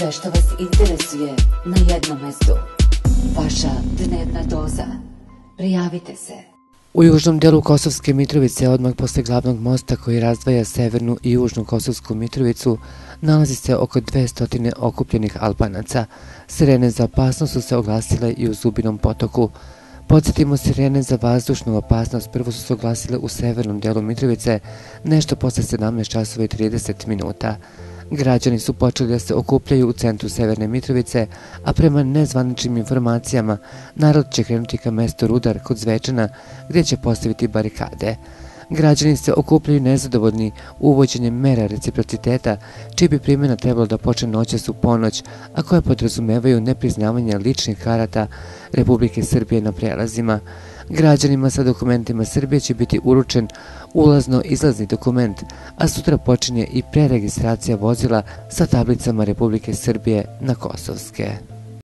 Sve što vas interesuje na jednom mestu. Vaša dnevna doza. Prijavite se. U južnom delu Kosovske Mitrovice, odmah posle glavnog mosta koji razdvaja severnu i južnu Kosovsku Mitrovicu, nalazi se oko 200 okupljenih Albanaca. Sirene za opasnost su se oglasile i u Zubinom Potoku. Podsjetimo, sirene za vazdušnu opasnost prvo su se oglasile u severnom delu Mitrovice, nešto posle 17 časova i 30 minuta. Građani su počeli da se okupljaju u centru Severne Mitrovice, a prema nezvaničnim informacijama narod će krenuti ka mestu Rudar kod Zvečana, gdje će postaviti barikade. Građani se okupljaju nezadovoljni uvođenjem mera reciprociteta, čiji bi primjena trebalo da počne noćas u ponoć, a koje podrazumevaju nepriznavanje ličnih karata Republike Srbije na prelazima. Građanima sa dokumentima Srbije će biti uručen ulazno-izlazni dokument, a sutra počinje i preregistracija vozila sa tablicama Republike Srbije na kosovske.